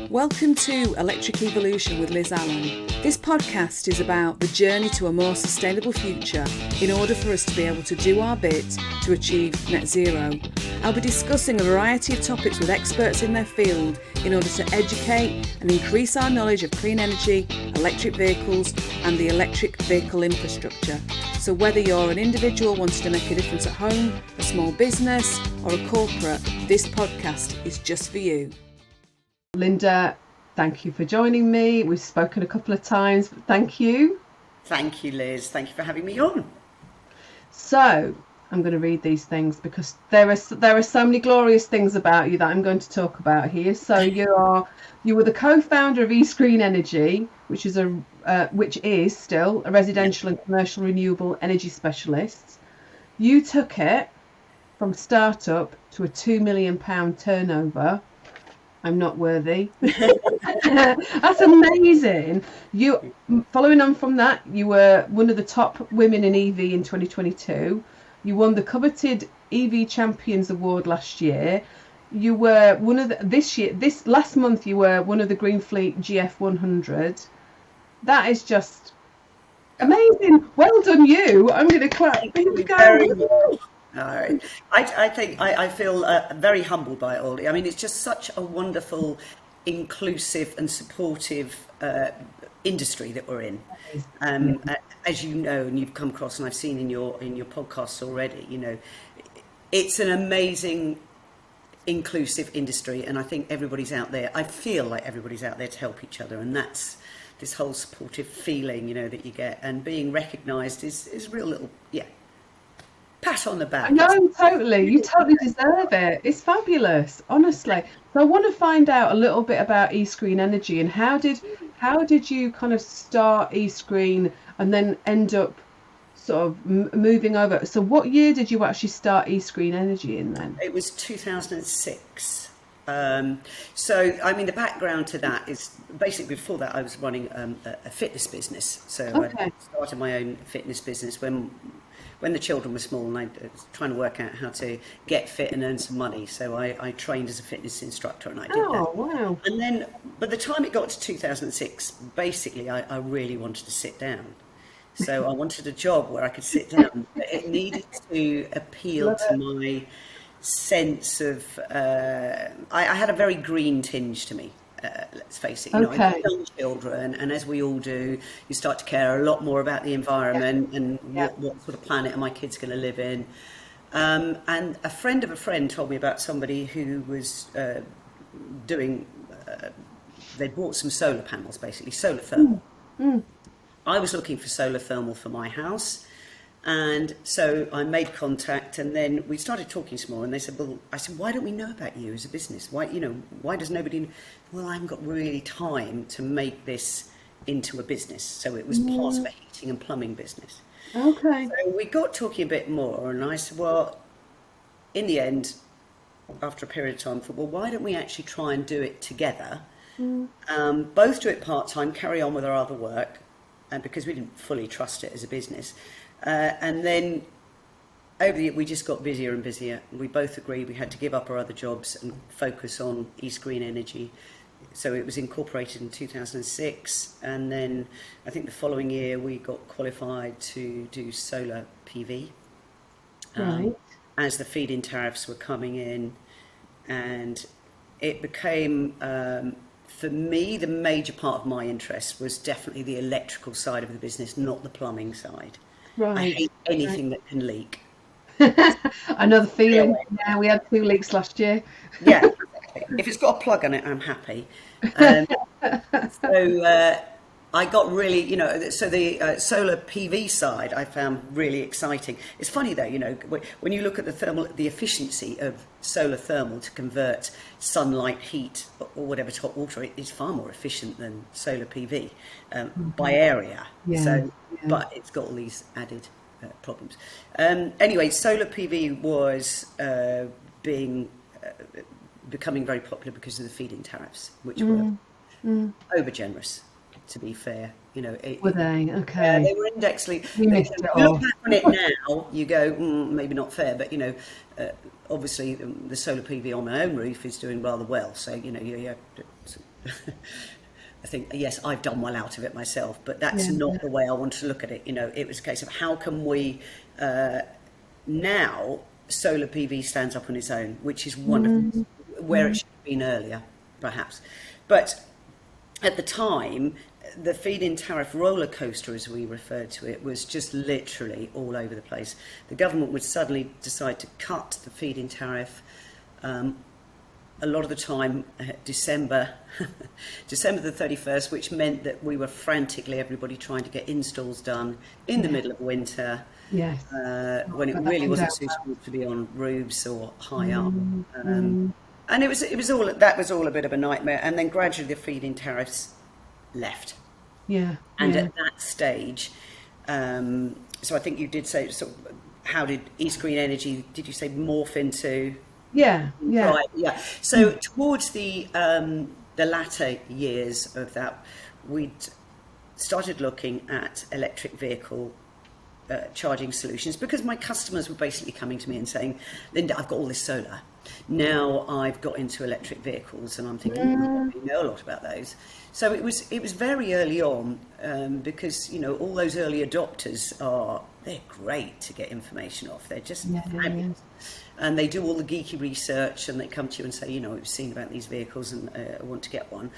Welcome to Electric Evolution with Liz Allan. This podcast is about the journey to a more sustainable future in order for us to be able to do our bit to achieve net zero. I'll be discussing a variety of topics with experts in their field in order to educate and increase our knowledge of clean energy, electric vehicles and the electric vehicle infrastructure. So whether you're an individual wanting to make a difference at home, a small business or a corporate, this podcast is just for you. Linda, thank you for joining me. We've spoken a couple of times, but thank you. Thank you, Liz. Thank you for having me on. So I'm going to read these things because there are so many glorious things about you that I'm going to talk about here. So you were the co-founder of eScreen Energy, which is still a residential and commercial renewable energy specialist. You took it from startup to a £2 million turnover. I'm not worthy. That's amazing. You, following on from that, you were one of the top women in EV in 2022. You won the coveted EV Champions Award last year. You were one of this last month, you were one of the Green Fleet GF 100. That is just amazing. Well done, you. I'm going to clap. Here we go. All right. I feel very humbled by it all. I mean, it's just such a wonderful, inclusive and supportive industry that we're in. As you know, and you've come across, and I've seen in your podcasts already, you know, it's an amazing, inclusive industry, and I think everybody's out there. I feel like everybody's out there to help each other, and that's this whole supportive feeling, you know, that you get, and being recognised is real little, pat on the back. No, totally. You totally deserve it. It's fabulous, honestly. So I want to find out a little bit about eScreen Energy and how did you kind of start eScreen and then end up sort of moving over. So what year did you actually start eScreen Energy in then? It was 2006. So, I mean, the background to that is basically before that I was running a fitness business. So I started my own fitness business when the children were small, and I was trying to work out how to get fit and earn some money. So I trained as a fitness instructor, and I did that. Oh, wow. And then by the time it got to 2006, basically I really wanted to sit down. So I wanted a job where I could sit down. But it needed to appeal to my sense of, I had a very green tinge to me. Let's face it, you know, I have young children, and as we all do, you start to care a lot more about the environment and what sort of planet are my kids going to live in. And a friend of a friend told me about somebody who was doing, they bought some solar panels, basically, solar thermal. I was looking for solar thermal for my house. And so I made contact, and then we started talking some more, and they said, well, I said, why don't we know about you as a business? Why does nobody know? Well, I haven't got really time to make this into a business. So it was part of a heating and plumbing business. Okay. So we got talking a bit more, and I said, well, in the end, after a period of time, I thought, well, why don't we actually try and do it together? Both do it part-time, carry on with our other work, because we didn't fully trust it as a business. And then over the year, we just got busier and busier. We both agreed we had to give up our other jobs and focus on eScreen Energy. So it was incorporated in 2006. And then I think the following year, we got qualified to do solar PV. As the feed-in tariffs were coming in. And it became, for me, the major part of my interest was definitely the electrical side of the business, not the plumbing side. Right. I hate anything that can leak. I know the feeling. Yeah, we had 2 leaks last year. Yeah, exactly. If it's got a plug on it, I'm happy. So I got really, you know, so the solar PV side I found really exciting. It's funny though, you know, when you look at the efficiency of solar thermal to convert sunlight, heat, or whatever to hot water, it is far more efficient than solar PV by area. But it's got all these added problems. Anyway, solar PV was becoming very popular because of the feed-in tariffs, which were over generous. to be fair. You know, Were they? yeah, Okay. they were indexly. We missed it You look all. back on it now, you go, maybe not fair, but you know, obviously the solar PV on my own roof is doing rather well. So you know, I think yes, I've done well out of it myself, but that's Yeah. not the way I wanted to look at it. You know, it was a case of how can we now solar PV stands up on its own, which is wonderful, Mm, where it should have been earlier, perhaps, but at the time, the feed-in tariff roller coaster, as we referred to it, was just literally all over the place. The government would suddenly decide to cut the feed-in tariff. A lot of the time, December, December the 31st, which meant that we were frantically everybody trying to get installs done in the yeah. middle of winter, Yes. when it But that really comes wasn't out. suitable to be on roofs or high up. Mm, mm, And it was all a bit of a nightmare. And then gradually the feed-in tariffs left. yeah. And Yeah. at that stage, so I think you did say, sort of, how did East Green Energy, did you say morph into? Yeah. Yeah. Right, yeah. So towards the latter years of that, we'd started looking at electric vehicle charging solutions, because my customers were basically coming to me and saying, Linda, I've got all this solar. Now I've got into electric vehicles, and I'm thinking, you probably know a lot about those. So it was very early on, because you know all those early adopters they're great to get information off. They're just Yeah. Yeah. fabulous, and they do all the geeky research, and they come to you and say, you know, we've seen about these vehicles, and I want to get one.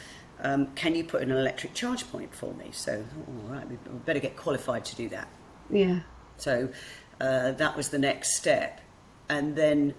Can you put in an electric charge point for me? So, all right, we better get qualified to do that. Yeah. So that was the next step, and then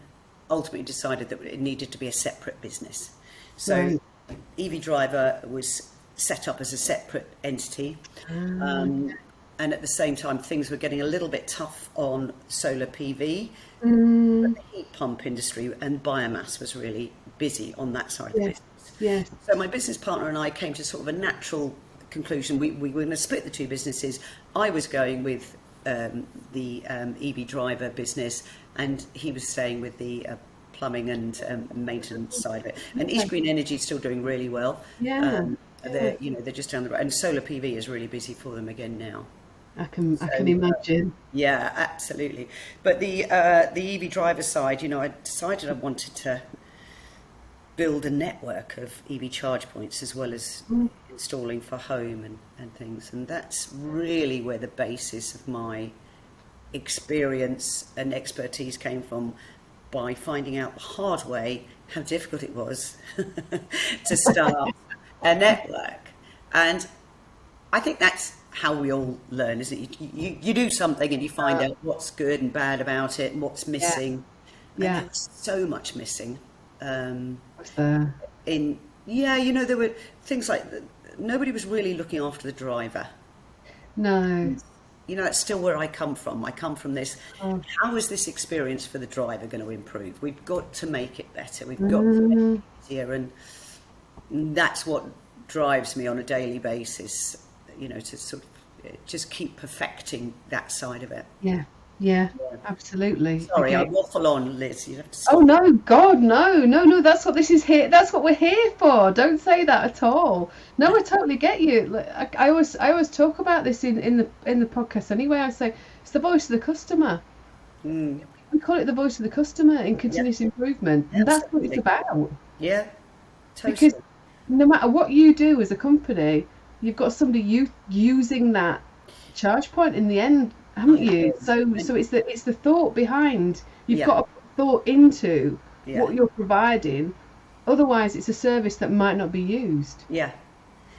ultimately decided that it needed to be a separate business. So Right. EV Driver was set up as a separate entity, and at the same time things were getting a little bit tough on solar PV, but the heat pump industry and biomass was really busy on that side of the Yes. business. Yes. So my business partner and I came to sort of a natural conclusion. We were going to split the two businesses. I was going with the EV Driver business, and he was staying with the plumbing and maintenance side of it. And East Green Energy is still doing really well. Yeah. They're just down the road, and solar PV is really busy for them again now. I can imagine. Yeah, absolutely. But the EV Driver side, you know, I decided I wanted to build a network of EV charge points as well as installing for home and things. And that's really where the basis of my experience and expertise came from, by finding out the hard way how difficult it was to start a network. And I think that's how we all learn, isn't it? You do something and you find out what's good and bad about it and what's missing. Yeah. And there was so much missing. What's there? You know, there were things like nobody was really looking after the driver. No. You know, that's still where I come from. I come from this, how is this experience for the driver going to improve? We've got to make it better. We've got to make it easier. And that's what drives me on a daily basis, you know, to sort of just keep perfecting that side of it. Yeah, absolutely. Sorry, I Okay. waffle on, Liz. You have to stop. Oh no, God, no. That's what this is here. That's what we're here for. Don't say that at all. No, I totally get you. Like, I always talk about this in the podcast anyway. I say it's the voice of the customer. We call it the voice of the customer in continuous improvement, and that's what it's about. Yeah, totally. Because no matter what you do as a company, you've got somebody using that charge point in the end, haven't you? So it's the thought behind. You've got to put thought into what you're providing. Otherwise, it's a service that might not be used. Yeah.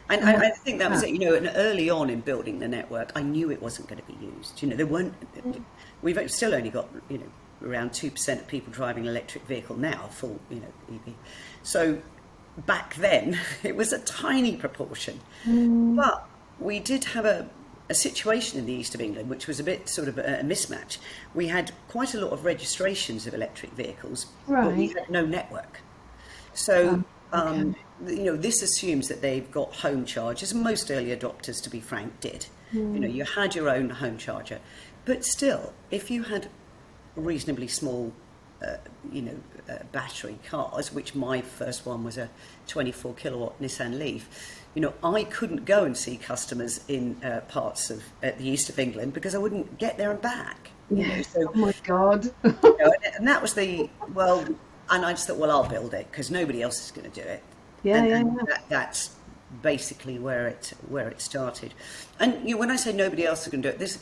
And I think that was it, you know, and early on in building the network, I knew it wasn't going to be used. You know, there weren't, we've still only got, you know, around 2% of people driving an electric vehicle now, full, you know, EV. So back then, it was a tiny proportion. But we did have a situation in the east of England, which was a bit sort of a mismatch. We had quite a lot of registrations of electric vehicles, but we had no network. So, you know, this assumes that they've got home chargers. Most early adopters, to be frank, did. You know, you had your own home charger. But still, if you had a reasonably small battery cars, which my first one was a 24 kilowatt Nissan Leaf. I couldn't go and see customers in parts of the east of England because I wouldn't get there and back. Yes. So, Oh my God. and that was and I just thought, well, I'll build it because nobody else is going to do it. Yeah, And yeah. that's basically where it started. And when I say nobody else is going to do it,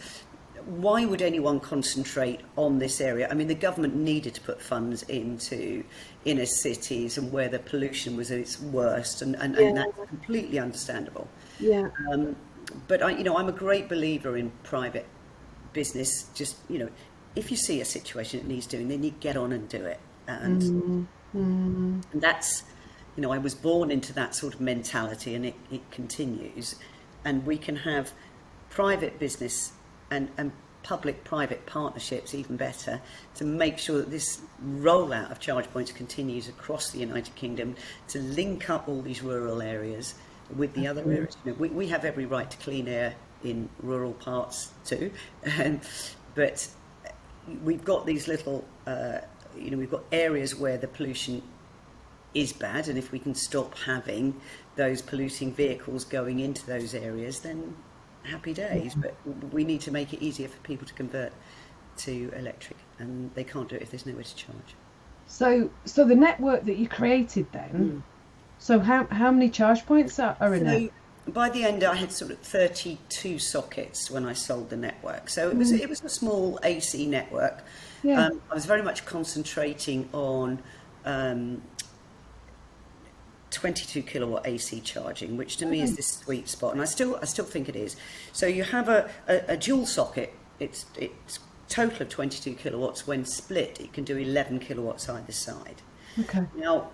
why would anyone concentrate on this area? I mean, the government needed to put funds into inner cities and where the pollution was at its worst, and that's completely understandable. Yeah. But I'm a great believer in private business. Just if you see a situation that needs doing, then you get on and do it. And that's, I was born into that sort of mentality, and it continues. And we can have private business and public-private partnerships, even better, to make sure that this rollout of charge points continues across the United Kingdom, to link up all these rural areas with the other areas. We have every right to clean air in rural parts too, but we've got these little, we've got areas where the pollution is bad, and if we can stop having those polluting vehicles going into those areas, then happy days. But we need to make it easier for people to convert to electric, and they can't do it if there's nowhere to charge. So the network that you created then, so how many charge points are in it? By the end, I had sort of 32 sockets when I sold the network. So it was a small AC network. Yeah. I was very much concentrating on 22 kilowatt AC charging, which to me is this sweet spot, and I still think it is. So you have a dual socket. It's total of 22 kilowatts. When split, it can do 11 kilowatts either side. Okay. Now,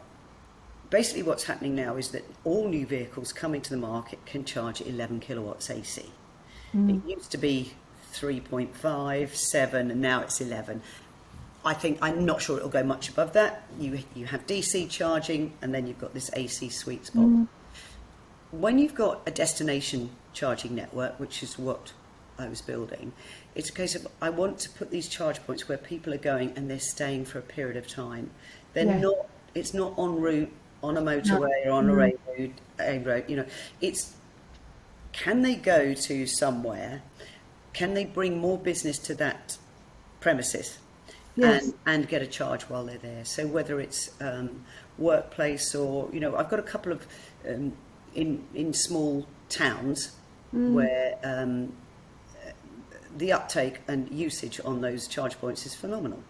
basically what's happening now is that all new vehicles coming to the market can charge 11 kilowatts AC. It used to be 3.5, 7, and now it's 11. I'm not sure it'll go much above that. You have DC charging, and then you've got this AC sweet spot. When you've got a destination charging network, which is what I was building, it's a case of I want to put these charge points where people are going and they're staying for a period of time. It's not en route on a motorway or on a road. It's, can they go to somewhere? Can they bring more business to that premises? Yes. And get a charge while they're there. So whether it's workplace or, I've got a couple of in small towns where the uptake and usage on those charge points is phenomenal.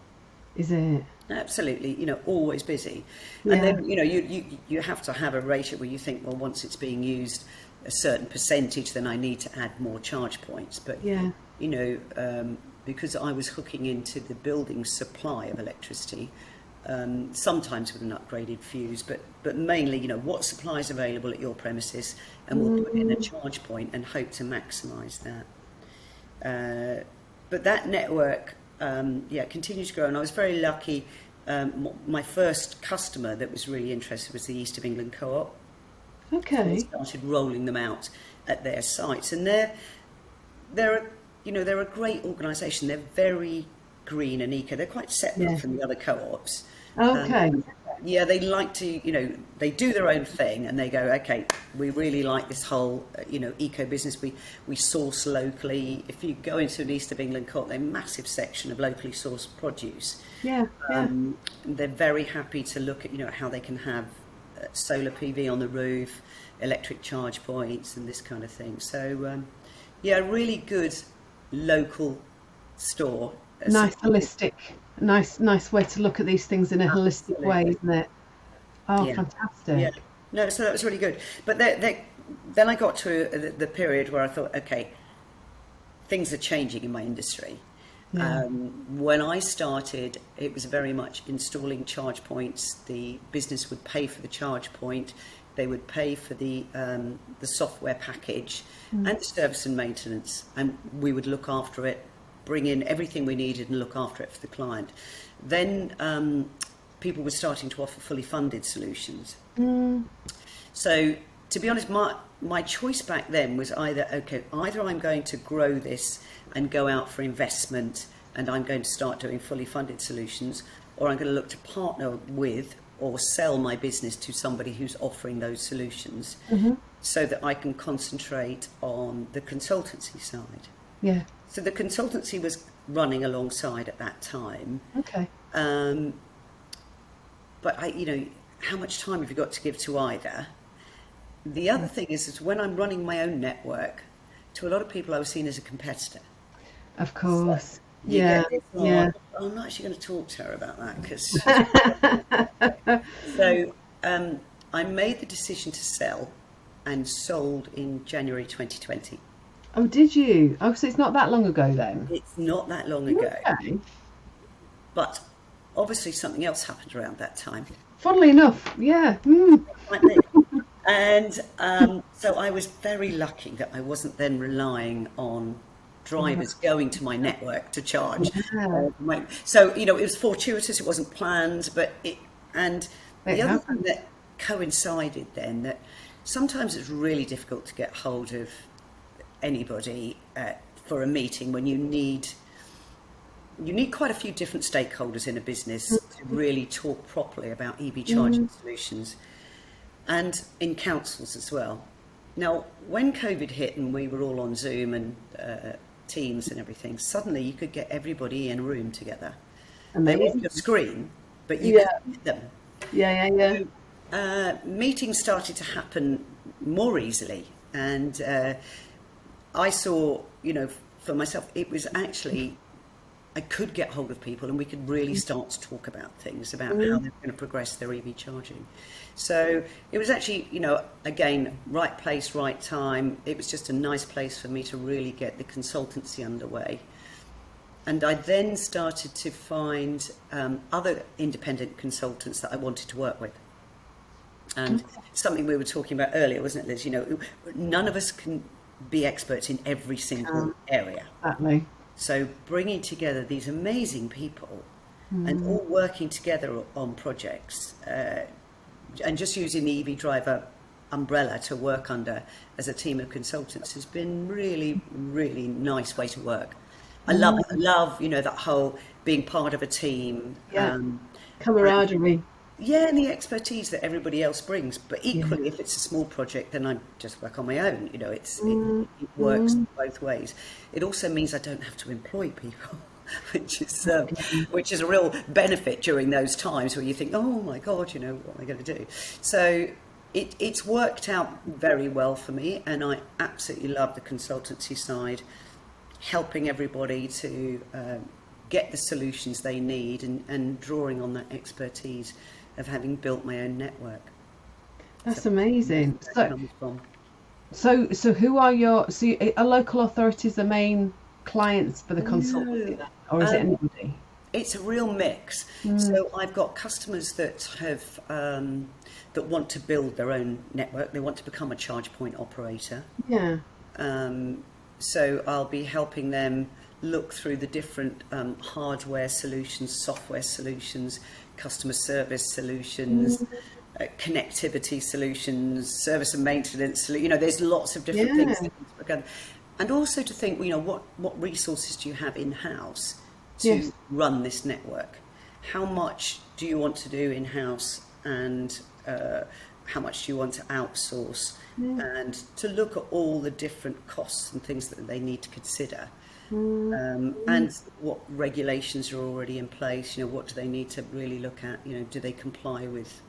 Is it? Absolutely, always busy. Yeah. And then, you have to have a ratio where you think, well, once it's being used a certain percentage, then I need to add more charge points. But, because I was hooking into the building supply of electricity, sometimes with an upgraded fuse, but mainly, what supply is available at your premises, and we'll put in a charge point and hope to maximise that. But that network, continued to grow, and I was very lucky. My first customer that was really interested was the East of England Co-op. Okay. So I started rolling them out at their sites, and they're a great organisation. They're very green and eco. They're quite separate from the other co-ops. Okay. They like to, they do their own thing, and they go, okay, we really like this whole, eco business. We source locally. If you go into an East of England co-op, they're a massive section of locally sourced produce. Yeah. They're very happy to look at, how they can have solar PV on the roof, electric charge points, and this kind of thing. So, really good local store. Nice holistic, nice way to look at these things in a holistic way, isn't it? Oh, fantastic. Yeah. No, so that was really good. But then I got to the period where I thought, okay, things are changing in my industry. Yeah. When I started, it was very much installing charge points. The business would pay for the charge point. They would pay for the software package and the service and maintenance, and we would look after it, bring in everything we needed and look after it for the client. Then people were starting to offer fully funded solutions. So to be honest, my choice back then was either I'm going to grow this and go out for investment, and I'm going to start doing fully funded solutions, or I'm going to look to partner with or sell my business to somebody who's offering those solutions, so that I can concentrate on the consultancy side. Yeah. So the consultancy was running alongside at that time. Okay. But how much time have you got to give to either? The other thing is when I'm running my own network, to a lot of people I was seen as a competitor. Of course. So you Yeah. get this, Yeah. I'm not actually going to talk to her about that because. Oh, So I made the decision to sell and sold in January 2020. did you? Oh, so it's not that long ago then. It's not that long ago, Okay. but obviously something else happened around that time. Funnily enough, yeah. Like me. And so I was very lucky that I wasn't then relying on drivers going to my network to charge. Yeah. So, it was fortuitous, it wasn't planned, but and It the other thing happened. that coincided then, that sometimes it's really difficult to get hold of anybody for a meeting when you need quite a few different stakeholders in a business to really talk properly about EV charging solutions, and in councils as well. Now, when COVID hit and we were all on Zoom and Teams and everything, suddenly you could get everybody in a room together. They were on Amazing. your screen, but you Yeah. could meet them. Yeah. Yeah. Meetings started to happen more easily, and I saw, for myself, it was actually, I could get hold of people and we could really start to talk about things, about how they're going to progress their EV charging. So it was actually, again, right place, right time. It was just a nice place for me to really get the consultancy underway. And I then started to find other independent consultants that I wanted to work with. And something we were talking about earlier, wasn't it, Liz? None of us can be experts in every single area. Exactly. So bringing together these amazing people and all working together on projects, and just using the EV driver umbrella to work under as a team of consultants has been really, really nice way to work. I love it. I love, that whole being part of a team. Yeah. And Camaraderie. yeah, and the expertise that everybody else brings. But Yeah. equally, if it's a small project, then I just work on my own. It works both ways. It also means I don't have to employ people, which is a real benefit during those times where you think, oh my God, what am I going to do? So it's worked out very well for me, and I absolutely love the consultancy side, helping everybody to get the solutions they need, and drawing on that expertise of having built my own network. That's So amazing. that's where that comes from. So who are are local authorities the main clients for the consultancy then? Or is it anybody? It's a real mix. So I've got customers that have that want to build their own network. They want to become a ChargePoint operator. Yeah. So I'll be helping them look through the different hardware solutions, software solutions, customer service solutions, connectivity solutions, service and maintenance. There's lots of different things that need to be done. And also to think, what resources do you have in-house to run this network? How much do you want to do in-house, and how much do you want to outsource? And to look at all the different costs and things that they need to consider. And what regulations are already in place, what do they need to really look at? Do they comply with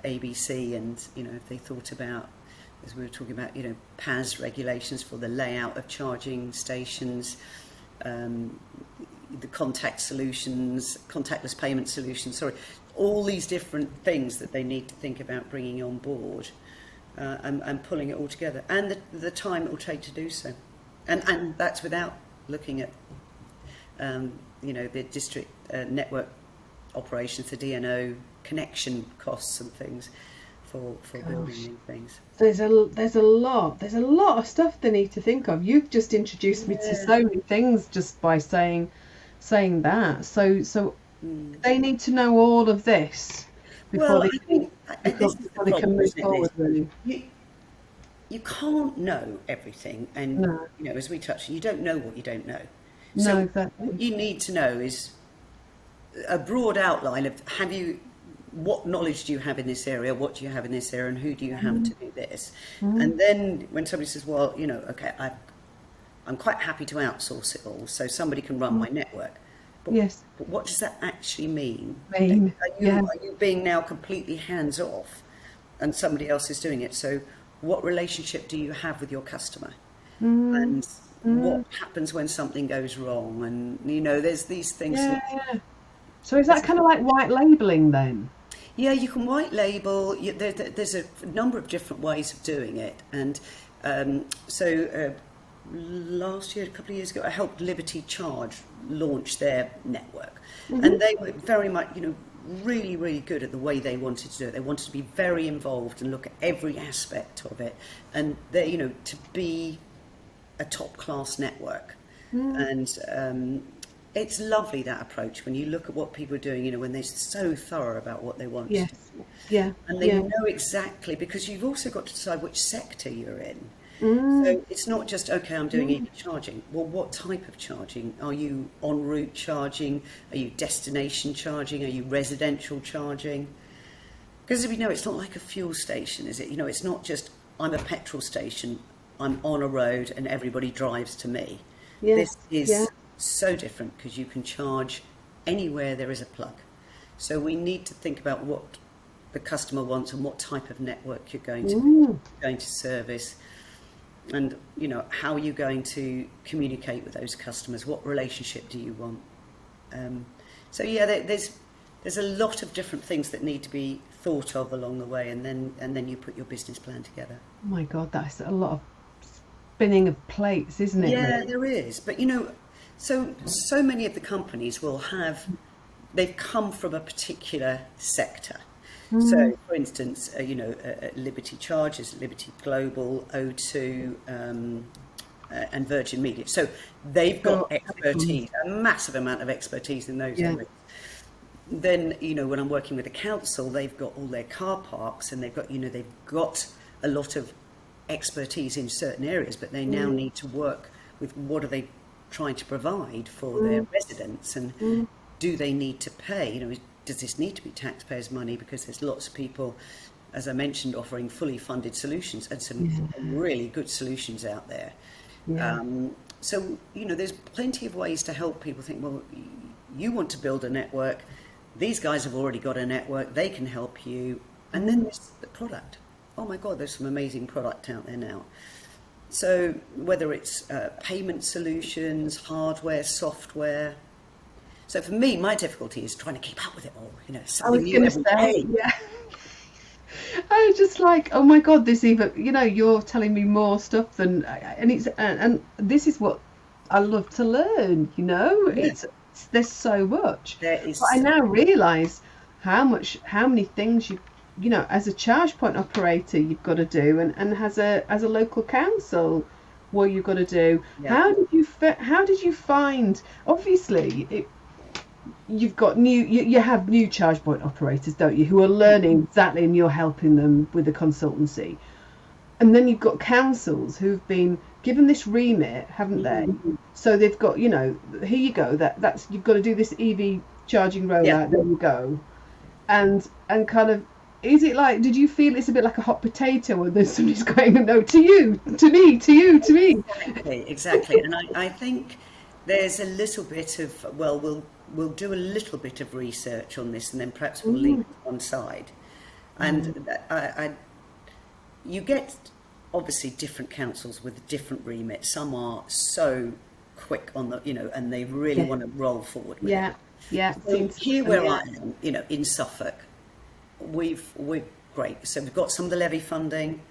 ABC? And, if they thought about, as we were talking about, PAS regulations for the layout of charging stations, the contactless payment solutions, all these different things that they need to think about bringing on board, and pulling it all together, and the time it will take to do so. And that's without looking at, the district network operations, the DNO connection costs and things for building these things. There's a lot of stuff they need to think of. You've just introduced me to so many things just by saying that. So they need to know all of this before Well, I think before they can move forward. Really. You can't know everything, and No. as we touched, you don't know what you don't know. No, So exactly. what you need to know is a broad outline of what knowledge do you have in this area, what do you have in this area, and who do you have to do this? And then when somebody says, well, okay, I'm quite happy to outsource it all, so somebody can run my network. But, Yes. but what does that actually mean? Yeah. Are you being now completely hands off and somebody else is doing it? So what relationship do you have with your customer? And what happens when something goes wrong? And, there's these things. Yeah. So is that kind of like white labeling then? Yeah, you can white label. There's a number of different ways of doing it. And last year, a couple of years ago, I helped Liberty Charge launch their network. And they were very much, really, really good at the way they wanted to do it. They wanted to be very involved and look at every aspect of it. And they, to be a top-class network. And it's lovely, that approach, when you look at what people are doing, when they're so thorough about what they want. Yes. Yeah. And they know exactly, because you've also got to decide which sector you're in. So it's not just, okay, I'm doing EV charging. Well, what type of charging? Are you en route charging? Are you destination charging? Are you residential charging? Because as we know, it's not like a fuel station, is it? It's not just, I'm a petrol station, I'm on a road and everybody drives to me. Yes. This is so different, because you can charge anywhere there is a plug. So we need to think about what the customer wants and what type of network you're going to service, and how are you going to communicate with those customers? What relationship do you want? There's a lot of different things that need to be thought of along the way, and then you put your business plan together. Oh my God, that's a lot of spinning of plates, isn't it? Yeah, really? there is. But so many of the companies they've come from a particular sector. So, for instance, Liberty Charges, Liberty Global, O2, and Virgin Media. So they've got expertise, a massive amount of expertise in those areas. Then, when I'm working with a council, they've got all their car parks, and they've got a lot of expertise in certain areas, but they now need to work with what are they trying to provide for their residents, and do they need to pay? Does this need to be taxpayers' money? Because there's lots of people, as I mentioned, offering fully funded solutions, and some really good solutions out there. There's plenty of ways to help people think, well, you want to build a network, these guys have already got a network, they can help you. And then there's the product. Oh my God, there's some amazing product out there now. So whether it's payment solutions, hardware, software. So for me, my difficulty is trying to keep up with it all. I was going to say, I was just like, oh my God, this even, you're telling me more stuff than, and this is what I love to learn. There's so much. There is. But I now realise how many things as a charge point operator you've got to do, and as a local council, what you've got to do. How did you find? Obviously, you've got you have new charge point operators, don't you, who are learning exactly, and you're helping them with the consultancy. And then you've got councils who've been given this remit, haven't they? So they've got, here you go, that's you've got to do this EV charging rollout. There you go. And kind of, is it like, did you feel it's a bit like a hot potato, or there's somebody's going, no, to you, to me, to you, to me? Exactly. And I think there's a little bit of, well, we'll do a little bit of research on this, and then perhaps we'll leave it on side. And you get obviously different councils with different remits. Some are so quick on the, and they really want to roll forward with it. So here where I am, in Suffolk, we're great. So we've got some of the levy funding.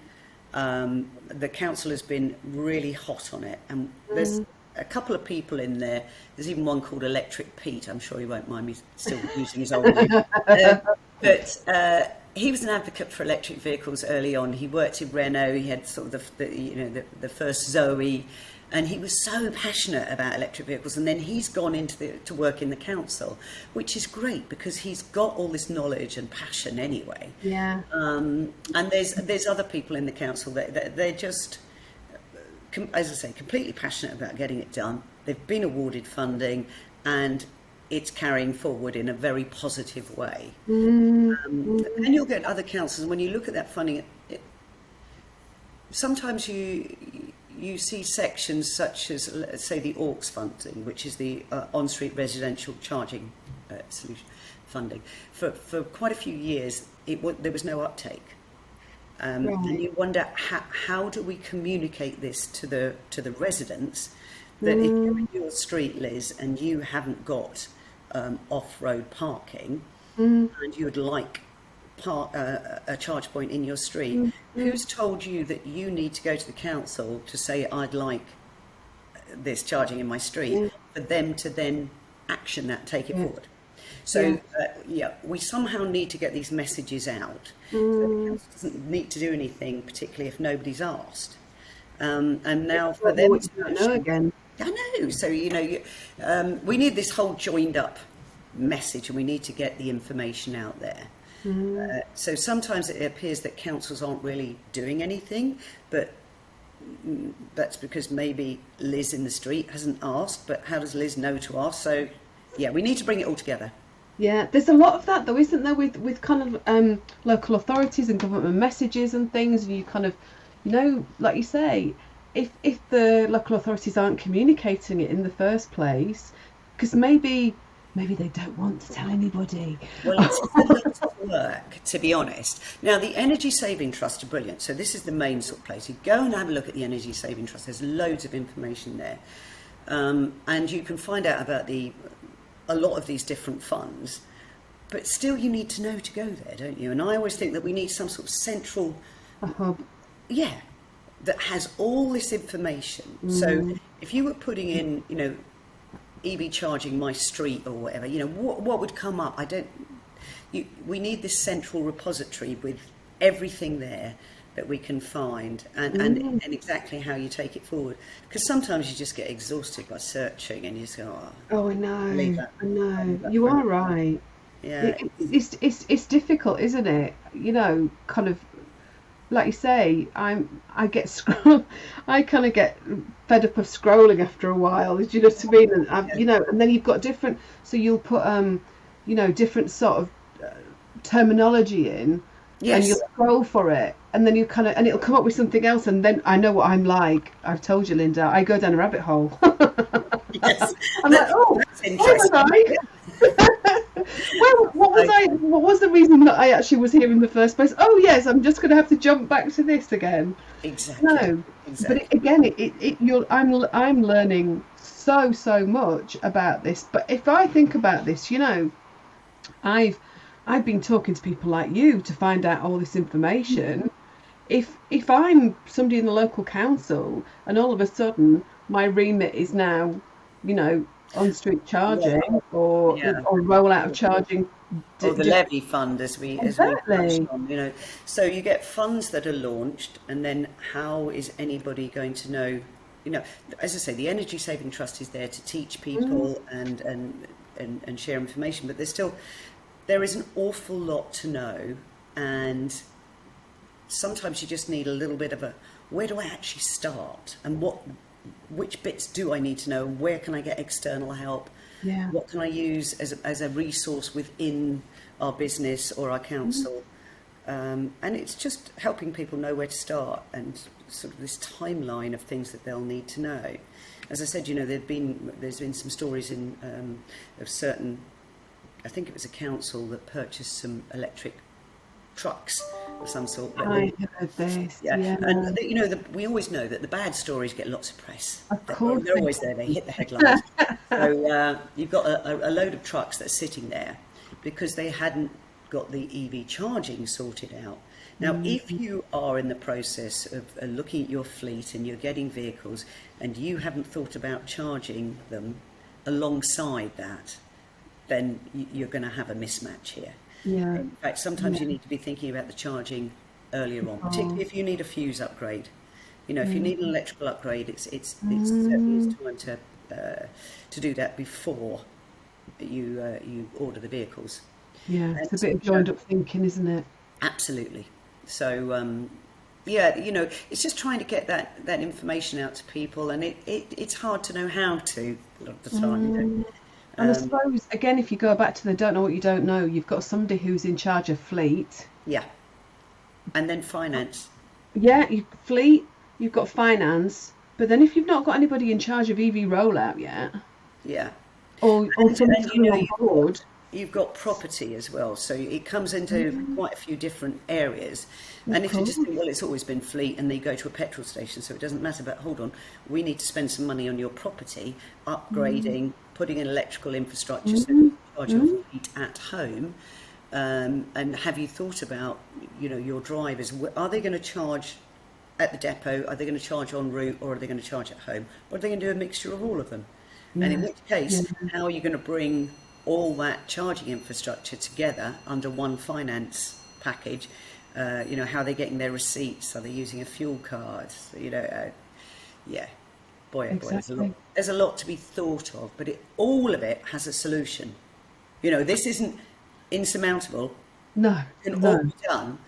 The council has been really hot on it, and there's a couple of people in there. There's even one called Electric Pete. I'm sure he won't mind me still using his old name. But he was an advocate for electric vehicles early on. He worked in Renault. He had sort of the first Zoe, and he was so passionate about electric vehicles. And then he's gone into to work in the council, which is great because he's got all this knowledge and passion anyway. And there's other people in the council that they're just, as I say, completely passionate about getting it done. They've been awarded funding, and it's carrying forward in a very positive way. Mm, And you'll get other councils, and when you look at that funding, sometimes you see sections such as, let's say, the AUX funding, which is the on-street residential charging solution funding. For quite a few years, there was no uptake. And you wonder, how do we communicate this to the residents, that if you're in your street, Liz, and you haven't got off-road parking, and you'd like a charge point in your street, who's told you that you need to go to the council to say, I'd like this charging in my street, for them to then action that, take it forward? So we somehow need to get these messages out. So the council doesn't need to do anything, particularly if nobody's asked. And now for them to know again. I know. So we need this whole joined up message, and we need to get the information out there. So sometimes it appears that councils aren't really doing anything, but that's because maybe Liz in the street hasn't asked. But how does Liz know to ask? So we need to bring it all together. Yeah, there's a lot of that though, isn't there, with kind of local authorities and government messages and things, and you kind of, like you say, if the local authorities aren't communicating it in the first place, because maybe they don't want to tell anybody. Well, it's a lot of work, to be honest. Now, the Energy Saving Trust are brilliant. So this is the main sort of place. You go and have a look at the Energy Saving Trust. There's loads of information there. And you can find out about a lot of these different funds. But still, you need to know to go there, don't you? And I always think that we need some sort of central... that has all this information. So if you were putting in, EV charging my street or whatever, what would come up? We need this central repository with everything there that we can find, and exactly how you take it forward. Because sometimes you just get exhausted by searching, and you just go, I know. You are right. Yeah, it's difficult, isn't it? Kind of. Like you say, I kind of get fed up of scrolling after a while. Do you know what I mean? And and then you've got different. So you'll put different sort of terminology in, and you'll scroll for it, and then and it'll come up with something else. And then I know what I'm like. I've told you, Linda. I go down a rabbit hole. Yes, I'm like, that's interesting. What was the reason that I actually was here in the first place? Oh yes, I'm just going to have to jump back to this again. Exactly. No, exactly. But again, I'm learning so much about this. But if I think about this, I've been talking to people like you to find out all this information. If I'm somebody in the local council and all of a sudden my remit is now, on-street charging or rollout of charging, or the levy fund, as we touched on, so you get funds that are launched, and then how is anybody going to know? As I say, the Energy Saving Trust is there to teach people and share information, but there is an awful lot to know, and sometimes you just need a little bit of where do I actually start, and which bits do I need to know? Where can I get external help? Yeah. What can I use as a resource within our business or our council? And it's just helping people know where to start, and sort of this timeline of things that they'll need to know. As I said, there's been some stories of certain, I think it was a council that purchased some electric trucks of some sort. I heard this. Yeah. And we always know that the bad stories get lots of press. Of course, they're always there. They hit the headlines. So you've got a load of trucks that are sitting there because they hadn't got the EV charging sorted out. Now, if you are in the process of looking at your fleet and you're getting vehicles and you haven't thought about charging them alongside that, then you're going to have a mismatch here. Yeah. In fact, sometimes you need to be thinking about the charging earlier on, particularly if you need a fuse upgrade. If you need an electrical upgrade, it's certainly time to do that before you order the vehicles. Yeah, it's a bit of joined up thinking, isn't it? Absolutely. So it's just trying to get that information out to people, and it's hard to know how to a lot of the time. And I suppose, again, if you go back to the don't know what you don't know, you've got somebody who's in charge of fleet. Yeah, and then finance. Yeah, fleet, you've got finance, but then if you've not got anybody in charge of EV rollout yet, Yeah, or somebody and coming on board, you've got property as well, so it comes into quite a few different areas. And of if you just course. think, well, it's always been fleet, and they go to a petrol station, so it doesn't matter. But hold on, we need to spend some money on your property, upgrading, putting in electrical infrastructure so you can charge your fleet at home. And have you thought about, your drivers? Are they going to charge at the depot? Are they going to charge en route, or are they going to charge at home? Or are they going to do a mixture of all of them? And in Yeah, which case, yeah, how are you going to bring all that charging infrastructure together under one finance package? How are they getting their receipts? Are they using a fuel card? Yeah, boy, oh boy, exactly. there's a lot to be thought of, but all of it has a solution. This isn't insurmountable. No, It can all no. be done,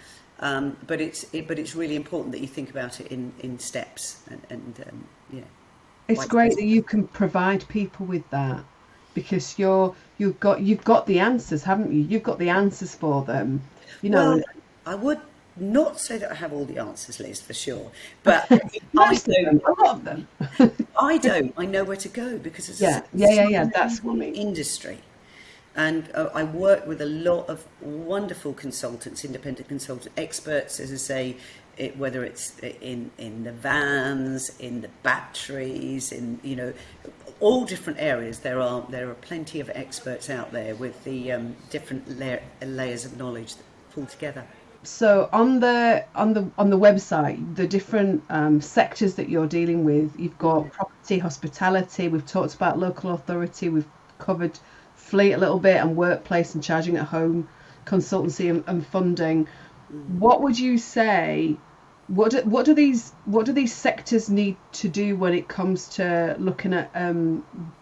but it's really important that you think about it in steps and It's like. great that you can provide people with that because you've got the answers, haven't you? You've got the answers for them, you know. Well, And I would not say that I have all the answers, Liz, for sure. But if I most of don't, them, a lot of them. I know where to go because it's Yeah, a yeah, yeah, yeah. small That's what I mean. industry. And I work with a lot of wonderful consultants, independent consultant experts, as I say, whether it's in the vans, in the batteries, in all different areas. There are plenty of experts out there with the different layers of knowledge that pull together. So on the website, the different sectors that you're dealing with, you've got property, hospitality. We've talked about local authority. We've covered fleet a little bit and workplace and charging at home, consultancy and funding. What would you say? What do these sectors need to do when it comes to looking at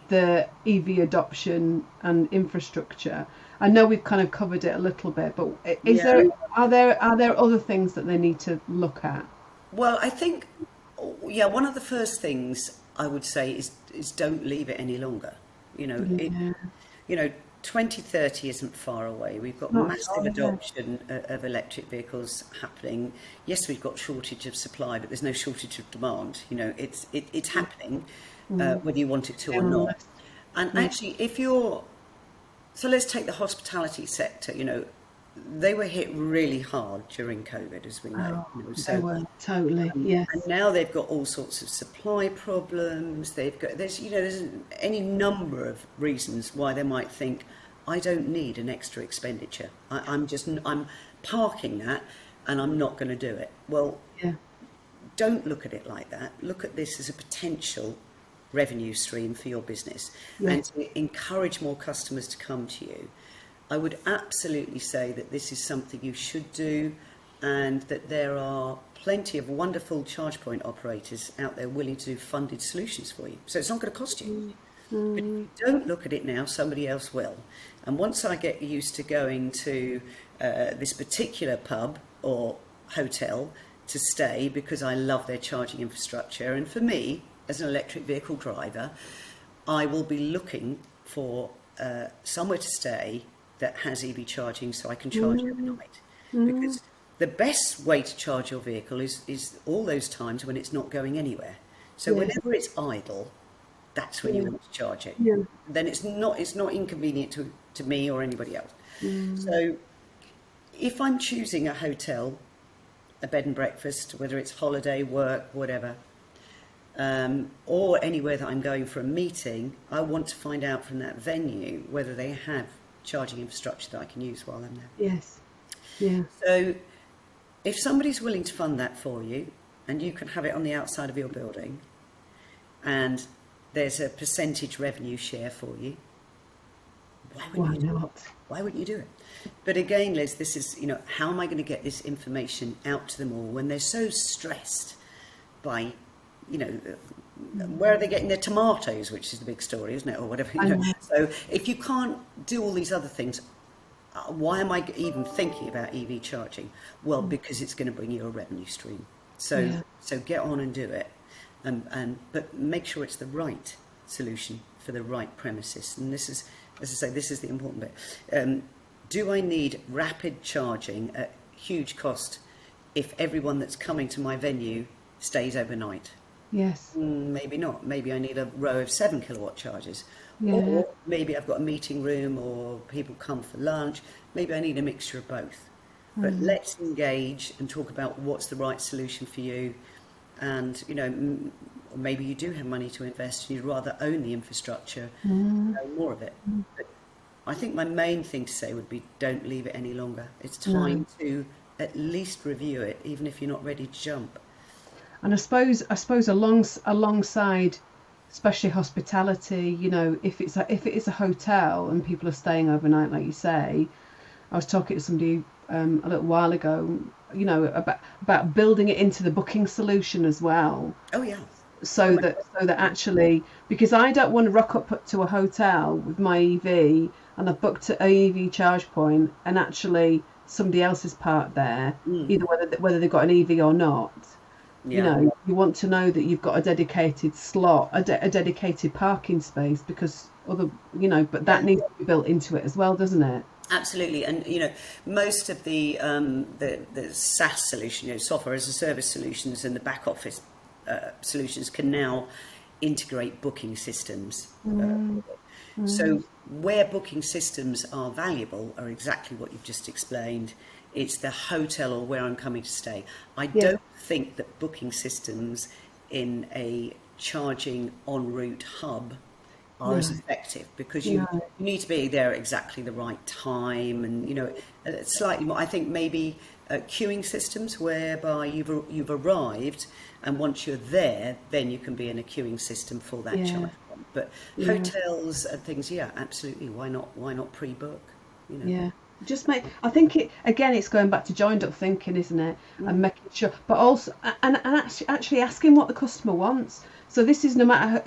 the EV adoption and infrastructure? I know we've kind of covered it a little bit, but is Yeah. there are there other things that they need to look at? Well, I think, yeah, one of the first things I would say is don't leave it any longer. You know, it, Yeah, you know, 2030 isn't far away. We've got not at massive all. Yeah. adoption of electric vehicles happening. Yes, we've got shortage of supply, but there's no shortage of demand. It's happening, whether you want it to or More or not. less. And Yeah. actually, so let's take the hospitality sector. They were hit really hard during COVID, as we know. Oh, they So were totally. Yes. and now they've got all sorts of supply problems. There's any number of reasons why they might think, I don't need an extra expenditure. I'm parking that, and I'm not going to do it. Well, Yeah. don't look at it like that. Look at this as a potential revenue stream for your business, Yeah. and to encourage more customers to come to you. I would absolutely say that this is something you should do, and that there are plenty of wonderful ChargePoint operators out there willing to do funded solutions for you. So it's not going to cost you. But if you don't look at it now, somebody else will. And once I get used to going to this particular pub or hotel to stay because I love their charging infrastructure, and for me, as an electric vehicle driver, I will be looking for somewhere to stay that has EV charging so I can charge overnight. Because the best way to charge your vehicle is all those times when it's not going anywhere. So Yeah. whenever it's idle, that's when you Yeah. want to charge it. Yeah. Then it's not inconvenient to me or anybody else. So if I'm choosing a hotel, a bed and breakfast, whether it's holiday, work, whatever, or anywhere that I'm going for a meeting, I want to find out from that venue whether they have charging infrastructure that I can use while I'm there. Yes. Yeah. So if somebody's willing to fund that for you, and you can have it on the outside of your building, and there's a percentage revenue share for you, why Why wouldn't you do it? not? Why wouldn't you do it? But again, Liz, this is, how am I going to get this information out to them all when they're so stressed by, where are they getting their tomatoes, which is the big story, isn't it? Or whatever. I know. So if you can't do all these other things, why am I even thinking about EV charging? Well, because it's going to bring you a revenue stream. So Yeah. so get on and do it, but make sure it's the right solution for the right premises? And this is, as I say, this is the important bit. Do I need rapid charging at huge cost if everyone that's coming to my venue stays overnight? Yes. Maybe not. Maybe I need a row of 7 kilowatt chargers. Yeah. Or maybe I've got a meeting room or people come for lunch. Maybe I need a mixture of both. But let's engage and talk about what's the right solution for you. And, you know, maybe you do have money to invest and you'd rather own the infrastructure and own more of it. But I think my main thing to say would be don't leave it any longer. It's time to at least review it, even if you're not ready to jump. And I suppose alongside, especially hospitality, you know, if it is a hotel and people are staying overnight, like you say, I was talking to somebody a little while ago, you know, about building it into the booking solution as well. Oh yeah. So that actually, because I don't want to rock up to a hotel with my EV and I've booked an EV ChargePoint and actually somebody else is parked there, either whether they've got an EV or not. You know, you want to know that you've got a dedicated slot, a dedicated parking space, because but that needs to be built into it as well, doesn't it? Absolutely. And you know, most of the SaaS solution, you know, software as a service solutions, and the back office solutions can now integrate booking systems. So where booking systems are valuable are exactly what you've just explained. It's the hotel or where I'm coming to stay. I don't think that booking systems in a charging en route hub are as effective, because you need to be there at exactly the right time, and you know, slightly more. I think maybe queuing systems whereby you've arrived, and once you're there, then you can be in a queuing system for that charge point. But hotels and things, absolutely. Why not pre-book? You know? Yeah. I think it's going back to joined up thinking, isn't it? And making sure, but also and actually asking what the customer wants. So this is no matter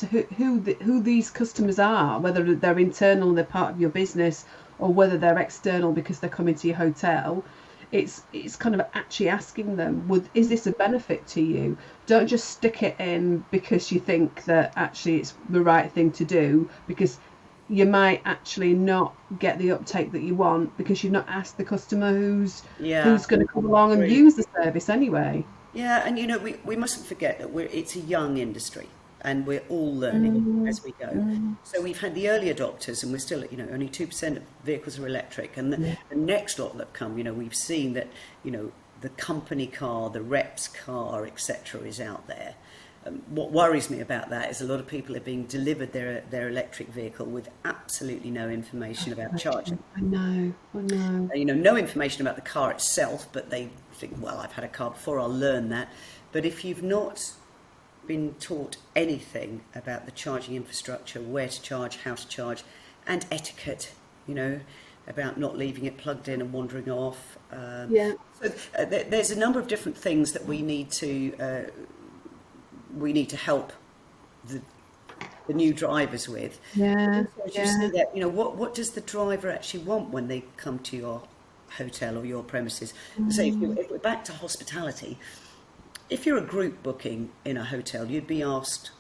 who these customers are, whether they're internal, they're part of your business, or whether they're external because they're coming to your hotel. It's kind of actually asking them, is this a benefit to you? Don't just stick it in because you think that actually it's the right thing to do, because you might actually not get the uptake that you want because you've not asked the customer who's going to come along and use the service anyway. Yeah, and you know, we mustn't forget that it's a young industry and we're all learning as we go. So we've had the early adopters, and we're still, you know, only 2% of vehicles are electric, and the next lot that come, you know, we've seen that, you know, the company car, the rep's car, etc. is out there. What worries me about that is a lot of people are being delivered their electric vehicle with absolutely no information about charging. I know. You know, no information about the car itself, but they think, well, I've had a car before, I'll learn that. But if you've not been taught anything about the charging infrastructure, where to charge, how to charge, and etiquette, you know, about not leaving it plugged in and wandering off. So there's a number of different things that we need to help the new drivers with. You say that, you know, what does the driver actually want when they come to your hotel or your premises? So if we're back to hospitality, if you're a group booking in a hotel, you'd be asked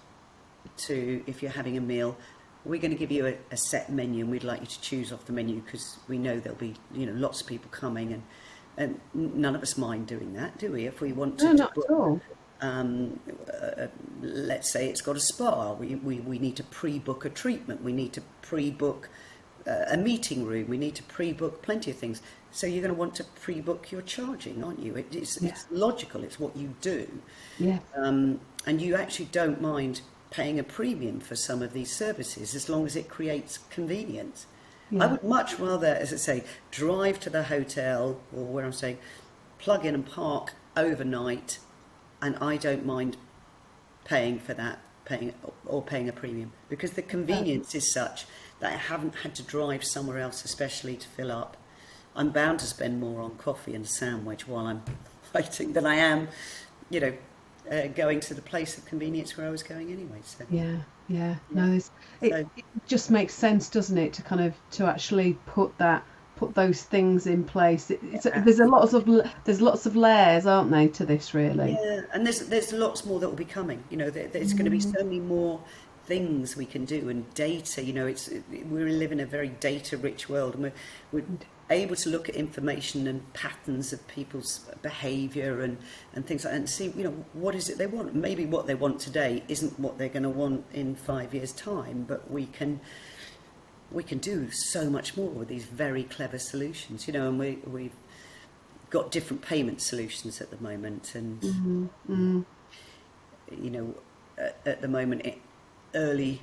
to, if you're having a meal, we're going to give you a set menu and we'd like you to choose off the menu because we know there'll be, you know, lots of people coming, and none of us mind doing that, do we? If we want to, not at all. Let's say it's got a spa, we need to pre-book a treatment, we need to pre-book a meeting room, we need to pre-book plenty of things. So you're going to want to pre-book your charging, aren't you? It's logical, it's what you do. And you actually don't mind paying a premium for some of these services as long as it creates convenience. I would much rather, as I say, drive to the hotel, or where I'm saying, plug in and park overnight, and I don't mind paying for that, paying a premium, because the convenience is such that I haven't had to drive somewhere else, especially to fill up. I'm bound to spend more on coffee and a sandwich while I'm waiting than I am, you know, going to the place of convenience where I was going anyway. So. No, it just makes sense, doesn't it, to kind of to actually put those things in place. There's lots of layers, aren't they, to this, really? Yeah, and there's lots more that will be coming. You know, there's going to be so many more things we can do, and data, we live in a very data rich world, and we're able to look at information and patterns of people's behavior and things like that, and see, what is it they want. Maybe what they want today isn't what they're going to want in 5 years' time, but we can do so much more with these very clever solutions, and we've got different payment solutions at the moment, and at the moment, early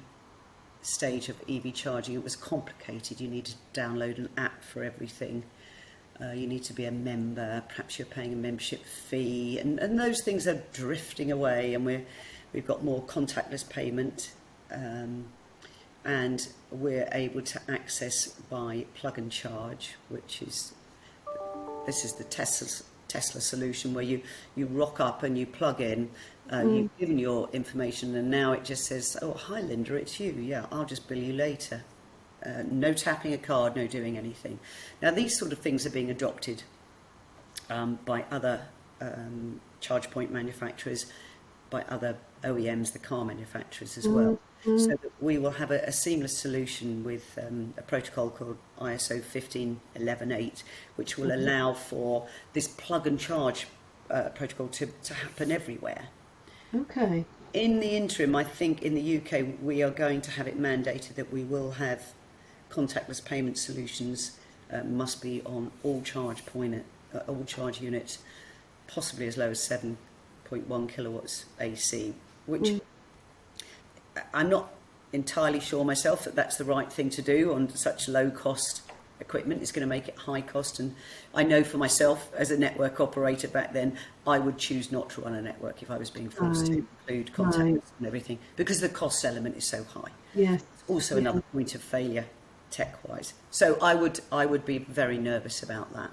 stage of EV charging, it was complicated. You needed to download an app for everything. You need to be a member. Perhaps you're paying a membership fee, and those things are drifting away. And we've got more contactless payment, and we're able to access by plug and charge, this is the Tesla solution, where you rock up and you plug in. You've given your information, and now it just says, "Oh, hi Linda, it's you. Yeah, I'll just bill you later." No tapping a card, no doing anything. Now these sort of things are being adopted by other ChargePoint manufacturers, by other OEMs, the car manufacturers as well. So that we will have a seamless solution with a protocol called ISO 15118, which will allow for this plug and charge protocol to happen everywhere. Okay. In the interim, I think in the UK we are going to have it mandated that we will have contactless payment solutions, must be on all charge units, possibly as low as 7.1 kilowatts AC, which I'm not entirely sure myself that that's the right thing to do on such low cost equipment. It's going to make it high cost, and I know for myself as a network operator back then, I would choose not to run a network if I was being forced to include contactless and everything, because the cost element is so high. Yes. Also another point of failure tech wise. So I would be very nervous about that.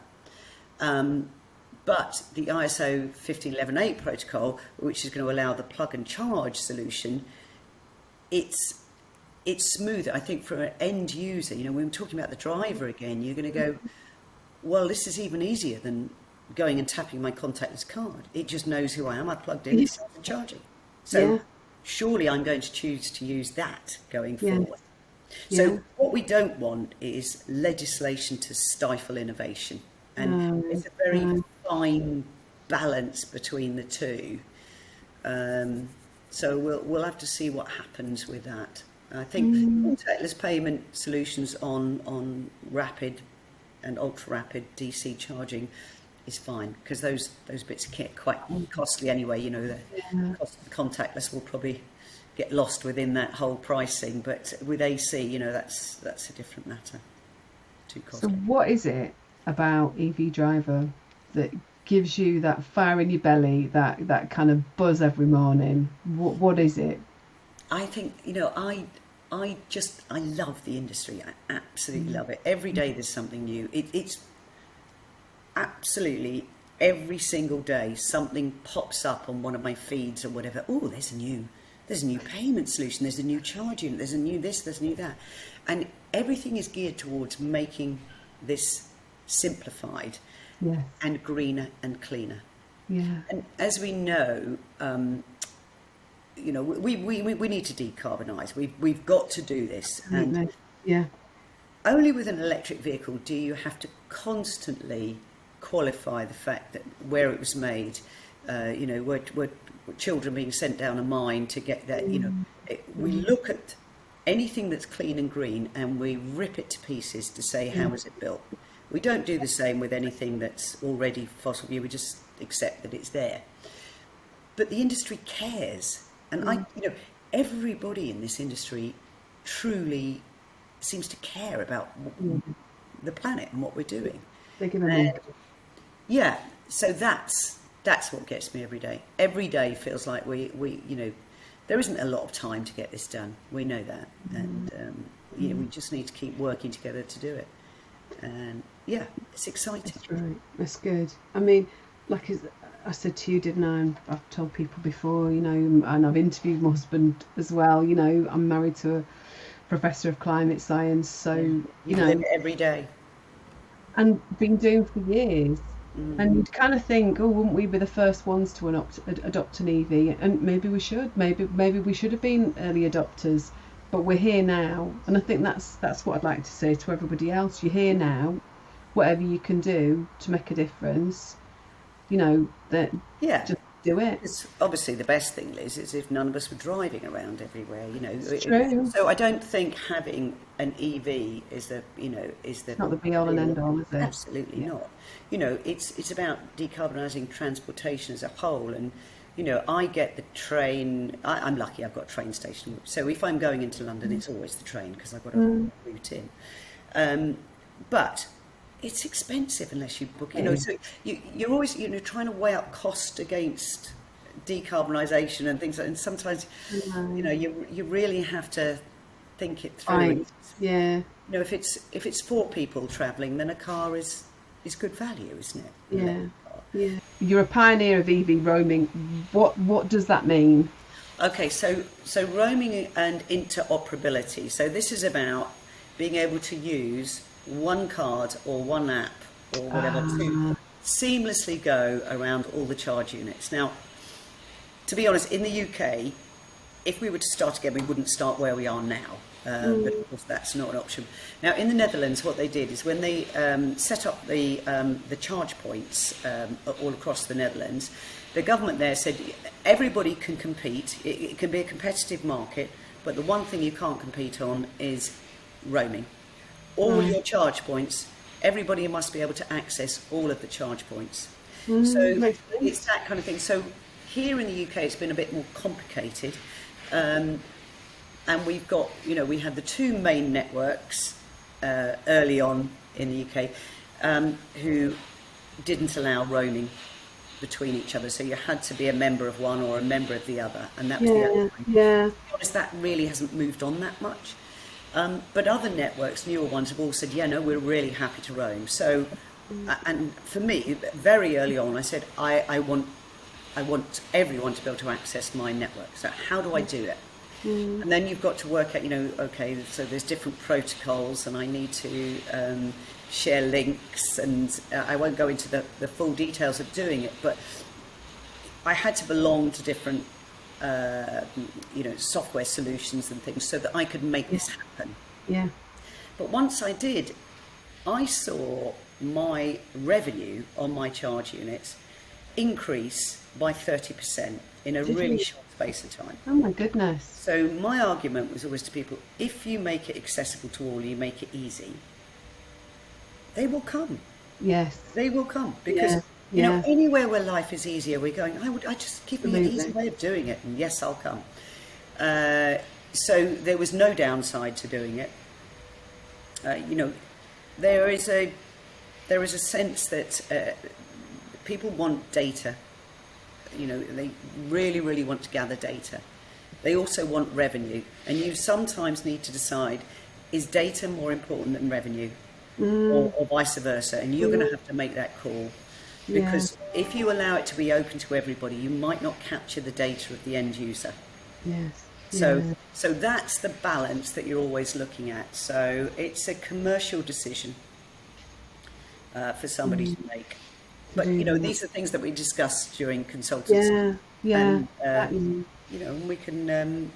But the ISO 15118 protocol, which is going to allow the plug and charge solution, it's smoother. I think for an end user, when we're talking about the driver again, you're going to go, well, this is even easier than going and tapping my contactless card. It just knows who I am. I plugged in, it's charging. So surely I'm going to choose to use that going forward. So what we don't want is legislation to stifle innovation. And it's a very fine balance between the two. So we'll have to see what happens with that. I think contactless payment solutions on rapid and ultra rapid DC charging is fine, because those bits get quite costly anyway. The cost of the contactless will probably get lost within that whole pricing, but with AC, that's a different matter. Too costly. So what is it about EV Driver that gives you that fire in your belly, that kind of buzz every morning? What is it? I think, I love the industry. I absolutely love it. Every day there's something new. It's absolutely every single day something pops up on one of my feeds or whatever. Oh, there's a new payment solution. There's a new charge unit. There's a new this. There's a new that, and everything is geared towards making this simplified and greener and cleaner. Yeah. And as we know, we need to decarbonise. We've got to do this. And only with an electric vehicle do you have to constantly qualify the fact that where it was made. Were children being sent down a mine to get that. We look at anything that's clean and green and we rip it to pieces to say how was it built. We don't do the same with anything that's already fossil fuel. We just accept that it's there. But the industry cares, and everybody in this industry truly seems to care about the planet and what we're doing. They give a so that's what gets me every day. Every day feels like we there isn't a lot of time to get this done. We know that, and we just need to keep working together to do it. And it's exciting. That's right. That's good. I mean, like I said to you, didn't I? I've told people before, and I've interviewed my husband as well. I'm married to a professor of climate science, so you live it every day, and been doing for years. And you'd kind of think, oh, wouldn't we be the first ones to adopt an EV? And maybe we should. Maybe we should have been early adopters, but we're here now. And I think that's what I'd like to say to everybody else. You're here now. Whatever you can do to make a difference, that Yeah. just do it. It's obviously the best thing, Liz, is if none of us were driving around everywhere. It's true. So I don't think having an EV is the It's not the be all and end all, is it? absolutely Yeah. not. It's about decarbonising transportation as a whole, and I get the train. I'm lucky; I've got a train station. So if I'm going into London, it's always the train because I've got a route in. But it's expensive unless you book. So you're always trying to weigh up cost against decarbonisation and things, and sometimes you really have to think it through. Right. Yeah. If it's 4 people travelling, then a car is good value, isn't it? Yeah. Yeah. You're a pioneer of EV roaming. What does that mean? Okay, so roaming and interoperability. So this is about being able to use one card or one app or whatever to seamlessly go around all the charge units. Now, to be honest, in the UK, if we were to start again, we wouldn't start where we are now. But of course, that's not an option. Now, in the Netherlands, what they did is when they set up the charge points all across the Netherlands, the government there said everybody can compete. It can be a competitive market, but the one thing you can't compete on is roaming. All your charge points, everybody must be able to access all of the charge points. So it's that kind of thing. So here in the UK, it's been a bit more complicated. And we've got, we had the 2 main networks early on in the UK who didn't allow roaming between each other. So you had to be a member of one or a member of the other. And that was the other thing. Yeah. To be honest, that really hasn't moved on that much. But other networks, newer ones, have all said, we're really happy to roam. So, and for me, very early on, I said, I want everyone to be able to access my network. So how do I do it? And then you've got to work out, okay, so there's different protocols and I need to share links, and I won't go into the full details of doing it, but I had to belong to different software solutions and things so that I could make this happen. Yeah. But once I did, I saw my revenue on my charge units increase by 30% in a really short space of time. Oh my goodness. So my argument was always to people, if you make it accessible to all, you make it easy, they will come. Yes. They will come because anywhere where life is easier, we're going, I just give me an easy way of doing it, and yes, I'll come. So there was no downside to doing it. There is a sense that people want data. They really, really want to gather data. They also want revenue, and you sometimes need to decide, is data more important than revenue, or vice versa, and you're going to have to make that call. Because if you allow it to be open to everybody, you might not capture the data of the end user. Yes. So that's the balance that you're always looking at. So it's a commercial decision for somebody to make. But these are things that we discussed during consultancy. And we can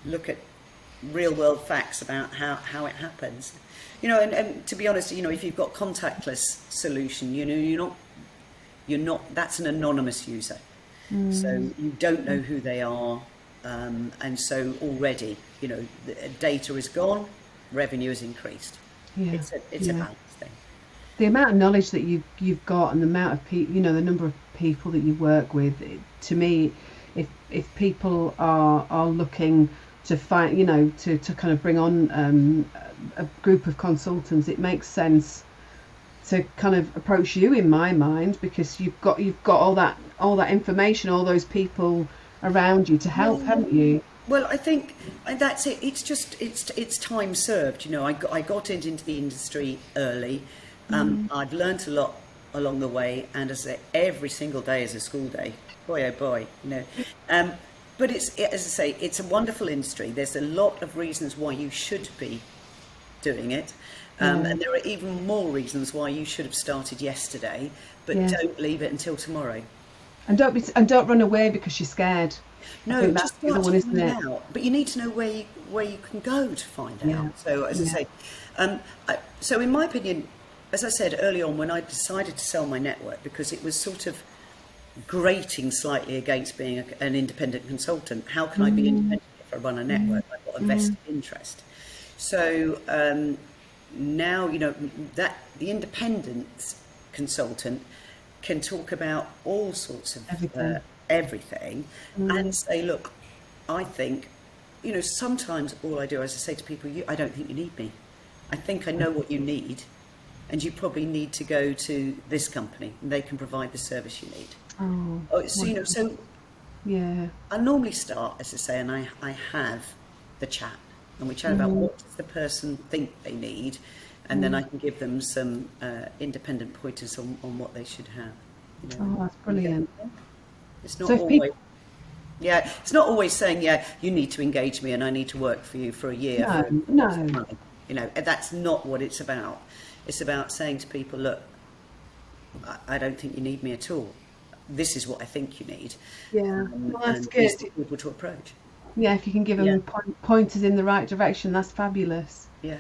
look at real world facts about how it happens. And to be honest, if you've got contactless solution, you're not, that's an anonymous user. So you don't know who they are. And so already, the data is gone, revenue is increased. Yeah. It's a balance thing. The amount of knowledge that you've got, and the amount of people, the number of people that you work with, to me, if people are looking to find, to kind of bring on a group of consultants, it makes sense to kind of approach you, in my mind, because you've got all that information, all those people around you to help, haven't you? Well, I think that's it. It's just it's time served. I got into the industry early. I've learnt a lot along the way, and as I say, every single day is a school day. Boy, oh boy, But as I say, it's a wonderful industry. There's a lot of reasons why you should be doing it. And there are even more reasons why you should have started yesterday. but Yeah. don't leave it until tomorrow. And don't run away because you're scared. I No, think that's just the other start one, to isn't find it? out. But you need to know where you can go to find Yeah. out. So as I Yeah. say, so in my opinion, as I said early on, when I decided to sell my network, because it was sort of grating slightly against being an independent consultant. How can I be independent if I run a network? I've got a vested interest. So now, that the independent consultant can talk about all sorts of Everything. everything and say, look, I think, sometimes all I do is I say to people, I don't think you need me. I think I know what you need, and you probably need to go to this company, and they can provide the service you need. Oh, So, so yeah. I normally start, as I say, and I have the chat, and we chat about what does the person think they need, and then I can give them some independent pointers on what they should have. Oh, that's brilliant. It's not So if always, people, it's not always saying, you need to engage me and I need to work for you for a year for lots of money. That's not what it's about. It's about saying to people, look, I don't think you need me at all. This is what I think you need. yeah, well, that's And good. these are the people to approach. Yeah, if you can give them pointers in the right direction, that's fabulous. Yeah.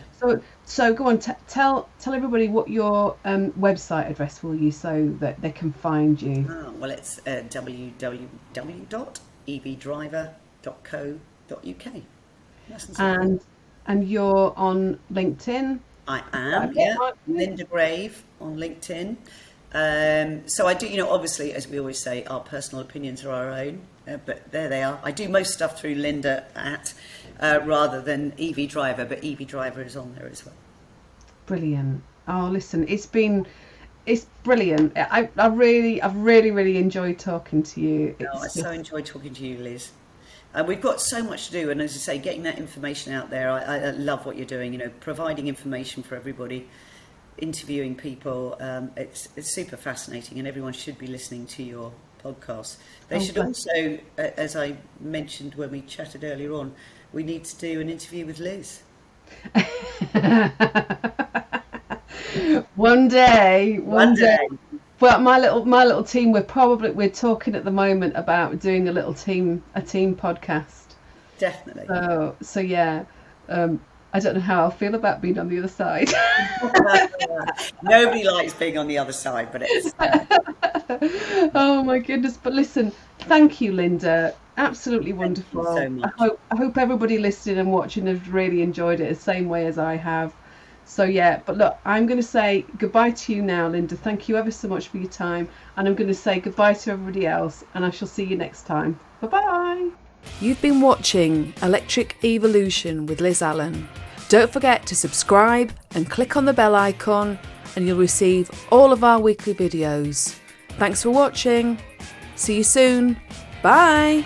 So go on, tell everybody what your website address will you, so that they can find you. Well, it's www.evdriver.co.uk. Nice and simple. And you're on LinkedIn. I am, Linda Grave on LinkedIn. So I do, obviously, as we always say, our personal opinions are our own, but there they are. I do most stuff through Linda rather than EV Driver, but EV Driver is on there as well. Brilliant. Oh, listen, it's brilliant. I've really enjoyed talking to you. I so enjoyed talking to you, Liz. We've got so much to do, and as I say, getting that information out there, I love what you're doing, providing information for everybody, interviewing people. It's super fascinating, and everyone should be listening to your podcast. They should also, as I mentioned when we chatted earlier on, we need to do an interview with Liz. One day. Well, my little team, we're talking at the moment about doing a team podcast. Definitely. So yeah, I don't know how I'll feel about being on the other side. Nobody likes being on the other side, but it's. Oh my goodness! But listen, thank you, Linda. Absolutely wonderful. Thank you so much. I hope everybody listening and watching has really enjoyed it the same way as I have. So yeah, but look, I'm going to say goodbye to you now, Linda. Thank you ever so much for your time, and I'm going to say goodbye to everybody else, and I shall see you next time. Bye-bye. You've been watching Electric Evolution with Liz Allan. Don't forget to subscribe and click on the bell icon, and you'll receive all of our weekly videos. Thanks for watching. See you soon. Bye.